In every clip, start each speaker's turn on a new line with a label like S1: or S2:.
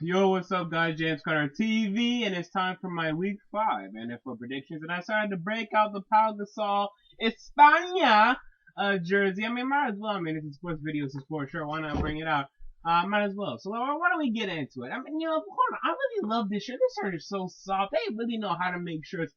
S1: Yo, what's up, guys? James Carter TV, and it's time for my Week 5 NFL predictions. And I started to break out the Pau Gasol España jersey. I mean, might as well. I mean, it's a sports video, it's a sport. Sure, why not bring it out? Might as well. So, why don't we get into it? I mean, hold on. I really love this shirt. This shirt is so soft. They really know how to make shirts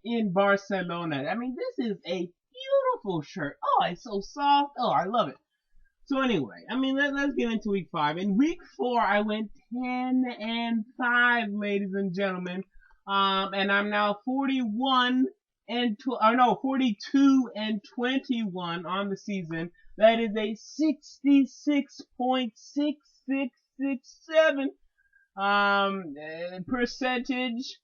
S1: in Barcelona. I mean, this is a beautiful shirt. Oh, it's so soft. Oh, I love it. So anyway, I mean, let's get into week 5. In week 4, I went 10-5, ladies and gentlemen. And I'm now 42 and 21 on the season. That is a 66.6667 percentage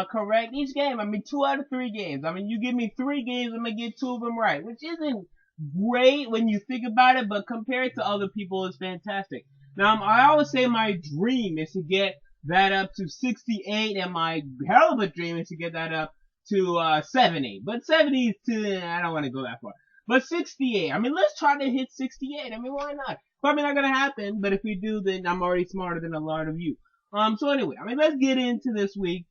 S1: correct each game. I mean, 2 out of 3 games. I mean, you give me 3 games, I'm gonna get 2 of them right, which isn't great when you think about it, but compared to other people, it's fantastic. Now, I always say my dream is to get that up to 68, and my hell of a dream is to get that up to 70. But 70 is too, I don't want to go that far. But 68, I mean, let's try to hit 68. I mean, why not? Probably not gonna happen, but if we do, then I'm already smarter than a lot of you. So anyway, I mean, let's get into this week.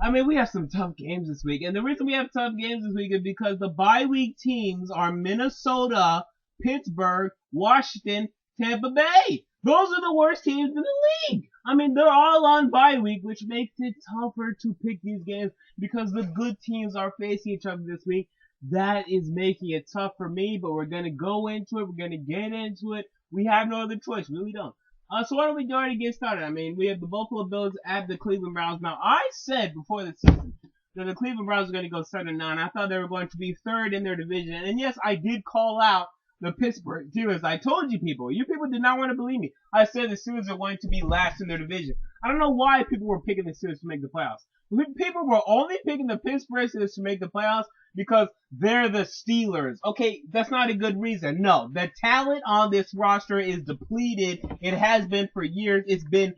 S1: I mean, we have some tough games this week, and the reason we have tough games this week is because the bye week teams are Minnesota, Pittsburgh, Washington, Tampa Bay. Those are the worst teams in the league. I mean, they're all on bye week, which makes it tougher to pick these games because the good teams are facing each other this week. That is making it tough for me, but we're going to go into it. We're going to get into it. We have no other choice. We really don't. So why don't we already get started? I mean, we have the Buffalo Bills at the Cleveland Browns. Now, I said before the season that the Cleveland Browns were going to go 7-9. I thought they were going to be third in their division. And yes, I did call out the Pittsburgh Steelers. I told you people. You people did not want to believe me. I said the Steelers are going to be last in their division. I don't know why people were picking the Steelers to make the playoffs. People were only picking the Pittsburgh Steelers to make the playoffs because they're the Steelers. Okay, that's not a good reason. No, the talent on this roster is depleted. It has been for years. It's been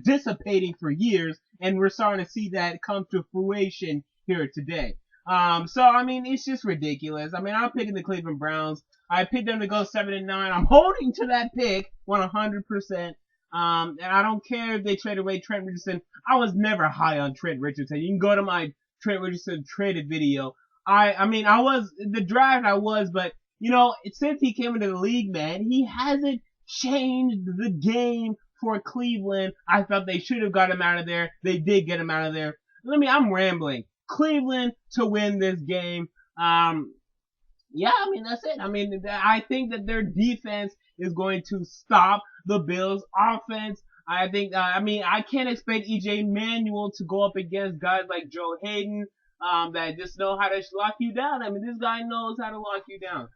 S1: dissipating for years, and we're starting to see that come to fruition here today. So I mean, it's just ridiculous. I mean, I'm picking the Cleveland Browns. I picked them to go 7-9. I'm holding to that pick 100%. And I don't care if they trade away Trent Richardson. I was never high on Trent Richardson. You can go to my Trent Richardson traded video. I mean, I was, the draft I was, but, you know, since he came into the league, man, he hasn't changed the game for Cleveland. I thought they should have got him out of there. They did get him out of there. I'm rambling. Cleveland to win this game. Yeah, I mean, that's it. I mean, I think that their defense is going to stop the Bills' offense. I think, I mean, I can't expect EJ Manuel to go up against guys like Joe Hayden, that just know how to lock you down. I mean, this guy knows how to lock you down.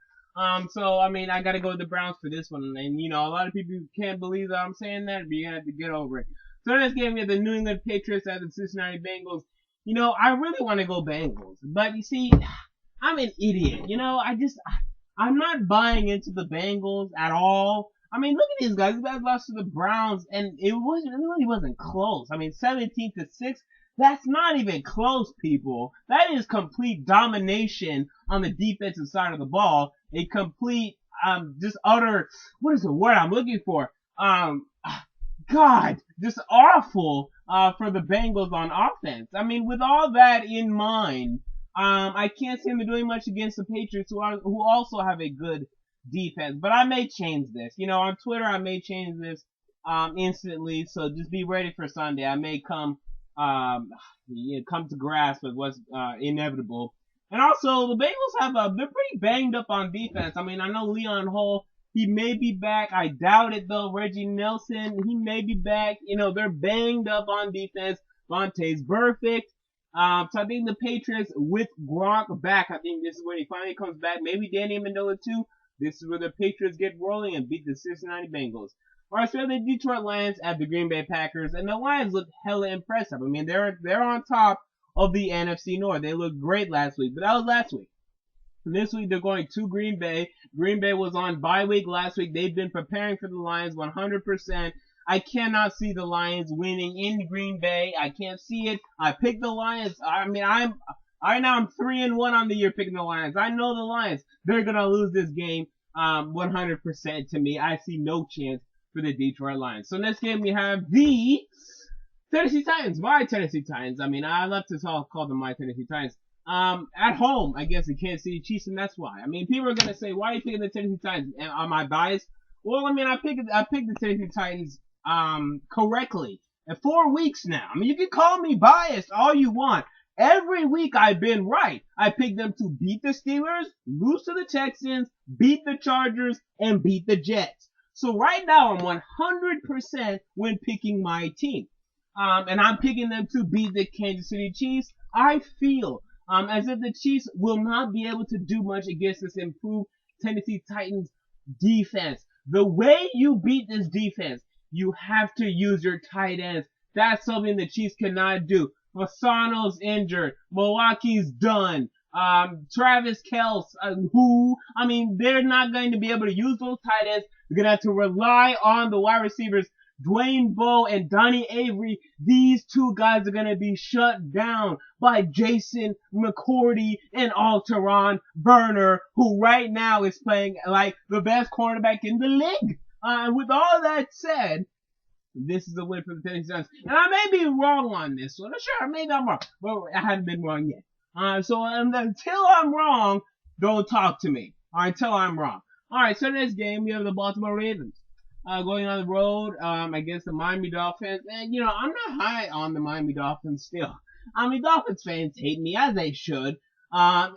S1: So, I mean, I gotta go with the Browns for this one. And, you know, a lot of people can't believe that I'm saying that, but you're gonna have to get over it. So, next game, we have the New England Patriots at the Cincinnati Bengals. You know, I really want to go Bengals, but you see, I'm an idiot. You know, I'm not buying into the Bengals at all. I mean, look at these guys. These guys lost to the Browns, and it really wasn't close. I mean, 17-6. That's not even close, people. That is complete domination on the defensive side of the ball. A complete, just utter, what is the word I'm looking for? God, just awful, for the Bengals on offense. I mean, with all that in mind, I can't see them doing much against the Patriots, who also have a good defense. But I may change this. You know, on Twitter, I may change this, instantly. So just be ready for Sunday. I may come to grasp with what's inevitable. And also, the Bengals they're pretty banged up on defense. I mean, I know Leon Hall, he may be back. I doubt it though. Reggie Nelson, he may be back. You know, they're banged up on defense. Vontae's perfect. So I think the Patriots with Gronk back, I think this is where he finally comes back. Maybe Danny Amendola too. This is where the Patriots get rolling and beat the Cincinnati Bengals. Alright, so the Detroit Lions at the Green Bay Packers, and the Lions look hella impressive. I mean, they're on top of the NFC North. They looked great last week, but that was last week. And this week they're going to Green Bay. Green Bay was on bye week last week. They've been preparing for the Lions 100%. I cannot see the Lions winning in Green Bay. I can't see it. I picked the Lions. I mean, I'm 3-1 on the year picking the Lions. I know the Lions. They're gonna lose this game, 100% to me. I see no chance for the Detroit Lions. So next game we have the Tennessee Titans, my Tennessee Titans. I mean, I love to call them my Tennessee Titans. At home, I guess, the Kansas City Chiefs, and that's why. I mean, people are gonna say, why are you picking the Tennessee Titans? Am I biased? Well, I mean, I picked the Tennessee Titans, correctly. In 4 weeks now. I mean, you can call me biased all you want. Every week I've been right. I picked them to beat the Steelers, lose to the Texans, beat the Chargers, and beat the Jets. So right now I'm 100% when picking my team. And I'm picking them to beat the Kansas City Chiefs. I feel as if the Chiefs will not be able to do much against this improved Tennessee Titans defense. The way you beat this defense, you have to use your tight ends. That's something the Chiefs cannot do. Fasano's injured. Milwaukee's done. Travis Kelce, I mean, they're not going to be able to use those tight ends. They're going to have to rely on the wide receivers. Dwayne Bowe and Donnie Avery, these two guys are going to be shut down by Jason McCourty and Alteron Burner, who right now is playing like the best cornerback in the league. With all that said, this is a win for the Tennessee Titans. And I may be wrong on this one. Sure, maybe I'm wrong. But I haven't been wrong yet. So until I'm wrong, don't talk to me. Until I'm wrong. Alright, so next game, we have the Baltimore Ravens. Going on the road, against the Miami Dolphins. And, I'm not high on the Miami Dolphins still. I mean, Dolphins fans hate me, as they should. I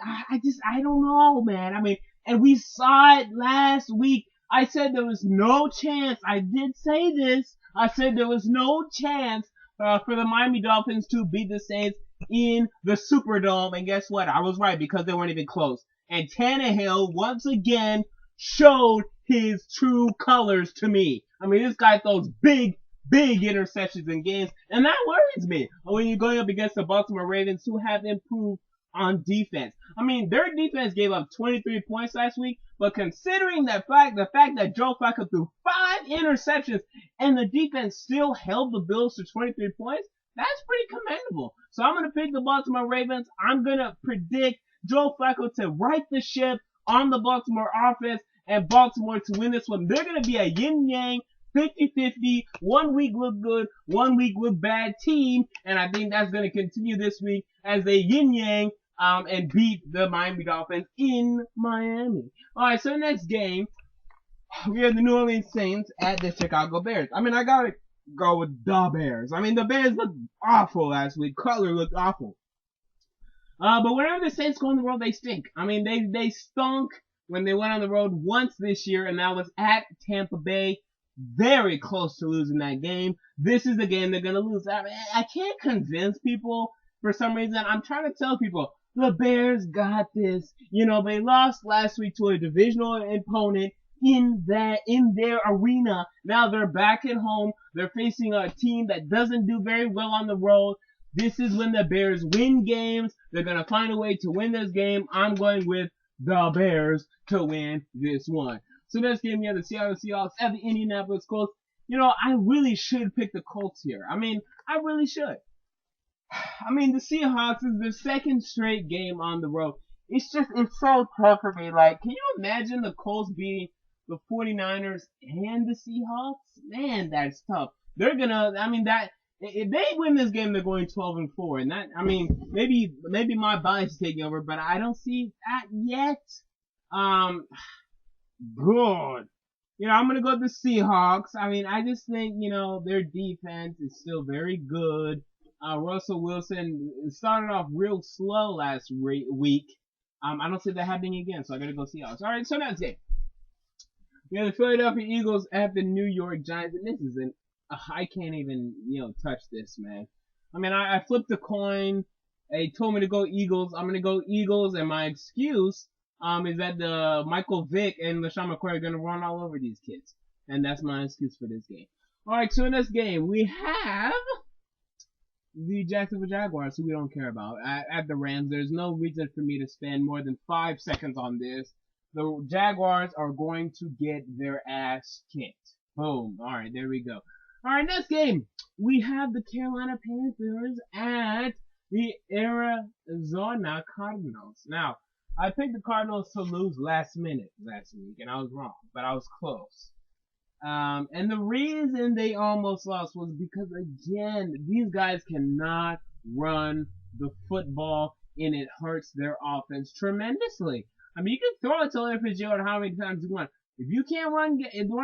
S1: don't know, man. I mean, and we saw it last week. I said there was no chance. I did say this. I said there was no chance for the Miami Dolphins to beat the Saints in the Superdome. And guess what? I was right because they weren't even close. And Tannehill once again showed his true colors to me. I mean, this guy throws big interceptions in games, and that worries me when you're going up against the Baltimore Ravens, who have improved on defense. I mean, their defense gave up 23 points last week, but considering the fact that Joe Flacco threw 5 interceptions and the defense still held the Bills to 23 points, that's pretty commendable. So I'm going to pick the Baltimore Ravens. I'm going to predict Joe Flacco to right the ship on the Baltimore offense and Baltimore to win this one. They're going to be a yin-yang, 50-50, 1 week look good, 1 week look bad team, and I think that's going to continue this week as they yin-yang and beat the Miami Dolphins in Miami. Alright, so next game, we have the New Orleans Saints at the Chicago Bears. I mean, I gotta go with the Bears. I mean, the Bears looked awful last week. Cutler looked awful. But whenever the Saints go on the road, they stink. I mean, they stunk when they went on the road once this year, and that was at Tampa Bay. Very close to losing that game. This is the game they're gonna lose. I can't convince people for some reason. I'm trying to tell people, the Bears got this. They lost last week to a divisional opponent in their arena. Now they're back at home. They're facing a team that doesn't do very well on the road. This is when the Bears win games. They're going to find a way to win this game. I'm going with the Bears to win this one. So next game, we have the Seattle Seahawks at the Indianapolis Colts. I really should pick the Colts here. I mean, I really should. I mean, the Seahawks is their second straight game on the road. It's so tough for me. Like, can you imagine the Colts beating the 49ers and the Seahawks? Man, that's tough. They're gonna, if they win this game, they're going 12-4. And that, maybe my bias is taking over, but I don't see that yet. Good. I'm gonna go with the Seahawks. I just think, their defense is still very good. Russell Wilson started off real slow last week. I don't see that happening again, so I gotta go Seahawks. Alright, so that's it. We have the Philadelphia Eagles at the New York Giants, and this is I can't even, touch this, man. I flipped a coin. They told me to go Eagles. I'm gonna go Eagles, and my excuse, is that the Michael Vick and LaShawn McCoy are gonna run all over these kids. And that's my excuse for this game. Alright, so in this game, we have the Jacksonville Jaguars, who we don't care about, at the Rams. There's no reason for me to spend more than 5 seconds on this. The Jaguars are going to get their ass kicked. Boom. Alright, there we go. Alright, next game. We have the Carolina Panthers at the Arizona Cardinals. Now, I picked the Cardinals to lose last week, and I was wrong, but I was close. And the reason they almost lost was because, again, these guys cannot run the football, and it hurts their offense tremendously. I mean, you can throw it to Larry Fitzgerald how many times you want. If you can't run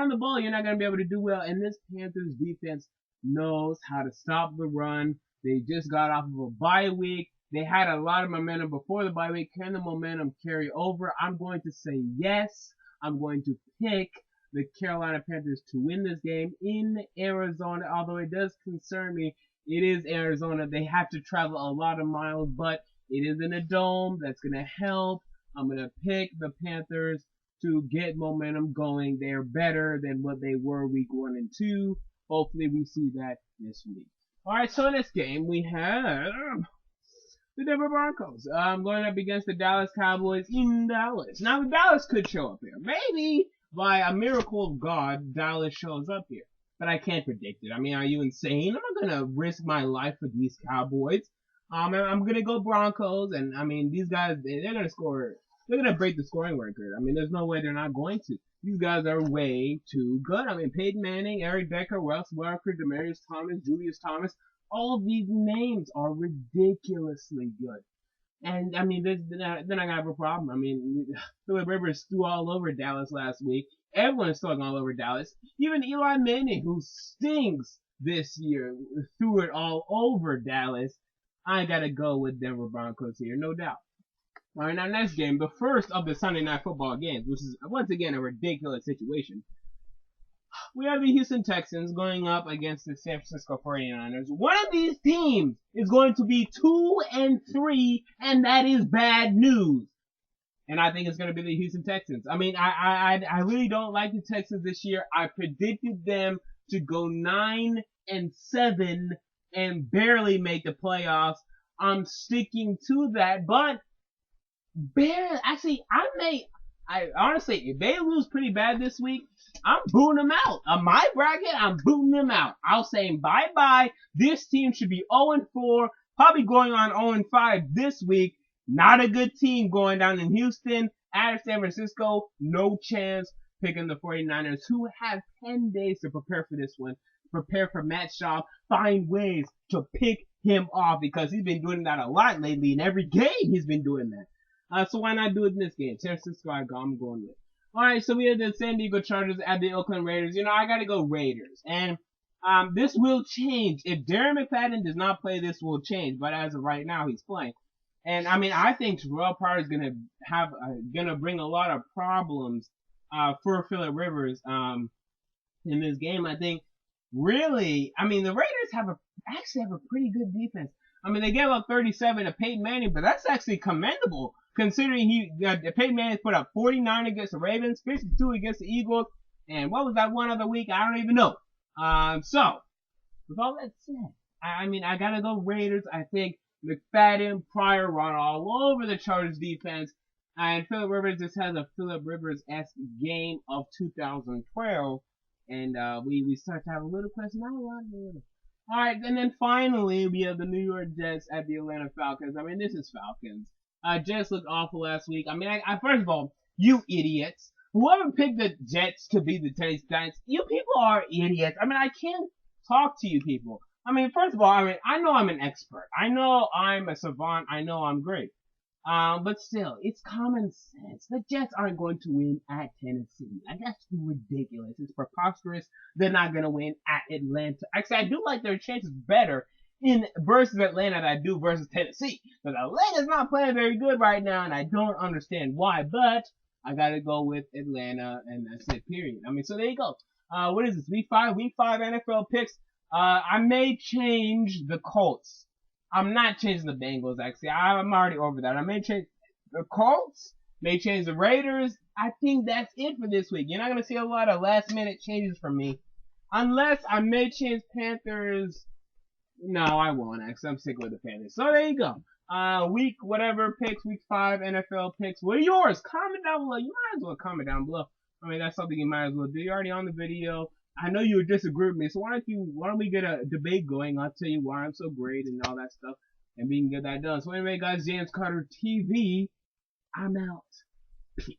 S1: the ball, you're not going to be able to do well. And this Panthers defense knows how to stop the run. They just got off of a bye week. They had a lot of momentum before the bye week. Can the momentum carry over? I'm going to say yes. I'm going to pick the Carolina Panthers to win this game in Arizona, although it does concern me. It is Arizona. They have to travel a lot of miles, but it is in a dome. That's going to help. I'm going to pick the Panthers to get momentum going. They're better than what they were week 1 and 2. Hopefully we see that this week. Alright, so in this game we have the Denver Broncos going up against the Dallas Cowboys in Dallas. Now, Dallas could show up here. Maybe by a miracle of God, Dallas shows up here. But I can't predict it. I mean, are you insane? I'm not going to risk my life for these Cowboys. I'm going to go Broncos. And, I mean, these guys, they're going to score. They're going to break the scoring record. I mean, there's no way they're not going to. These guys are way too good. I mean, Peyton Manning, Eric Decker, Wes Welker, Demaryius Thomas, Julius Thomas. All of these names are ridiculously good. And, I mean, then I gotta have a problem. I mean, Philip Rivers threw all over Dallas last week. Everyone is throwing all over Dallas. Even Eli Manning, who stings this year, threw it all over Dallas. I gotta go with Denver Broncos here, no doubt. Alright, now next game, the first of the Sunday Night Football games, which is, once again, a ridiculous situation. We have the Houston Texans going up against the San Francisco 49ers. One of these teams is going to be 2-3, and that is bad news. And I think it's going to be the Houston Texans. I mean, I really don't like the Texans this year. I predicted them to go 9-7 and barely make the playoffs. I'm sticking to that, but barely. Actually, honestly, if they lose pretty bad this week, I'm booting them out. On my bracket, I'm booting them out. I'll say bye-bye. This team should be 0-4, probably going on 0-5 this week. Not a good team going down in Houston. At San Francisco, no chance. Picking the 49ers, who have 10 days to prepare for this one. Prepare for Matt Schaub. Find ways to pick him off, because he's been doing that a lot lately. In every game, he's been doing that. So why not do it in this game? San Francisco, I'm going with. Alright, so we have the San Diego Chargers at the Oakland Raiders. You know, I gotta go Raiders. And, this will change. If Darren McFadden does not play, this will change. But as of right now, he's playing. And, I mean, I think Terrell Pryor is gonna bring a lot of problems, for Phillip Rivers, in this game. I think, really, I mean, the Raiders actually have a pretty good defense. I mean, they gave up 37 to Peyton Manning, but that's actually commendable, considering Peyton Manning put up 49 against the Ravens, 52 against the Eagles, and what was that one other week? I don't even know. So, with all that said, I mean, I gotta go Raiders. I think McFadden, Pryor run all over the Chargers defense, and Phillip Rivers just has a Phillip Rivers-esque game of 2012, and we start to have a little question, not a lot, but a little. Alright, and then finally, we have the New York Jets at the Atlanta Falcons. I mean, this is Falcons. Jets looked awful last week. I mean, first of all, you idiots. Whoever picked the Jets to be the Tennessee Titans, you people are idiots. I mean, I can't talk to you people. I mean, first of all, I mean, I know I'm an expert. I know I'm a savant. I know I'm great. But still, it's common sense. The Jets aren't going to win at Tennessee. And that's ridiculous. It's preposterous. They're not going to win at Atlanta. Actually, I do like their chances better versus Atlanta than I do versus Tennessee. Because Atlanta's not playing very good right now, and I don't understand why. But I gotta go with Atlanta, and that's it, period. I mean, so there you go. What is this? Week 5 NFL picks. I may change the Colts. I'm not changing the Bengals, actually. I'm already over that. I may change the Colts, may change the Raiders. I think that's it for this week. You're not going to see a lot of last-minute changes from me. Unless I may change Panthers. No, I won't, actually. I'm sticking with the Panthers. So there you go. Week 5 NFL picks. What are yours? Comment down below. You might as well comment down below. I mean, that's something you might as well do. You're already on the video. I know you would disagree with me, so why don't we get a debate going? I'll tell you why I'm so great and all that stuff, and we can get that done. So anyway, guys, James Carter TV, I'm out. Peace.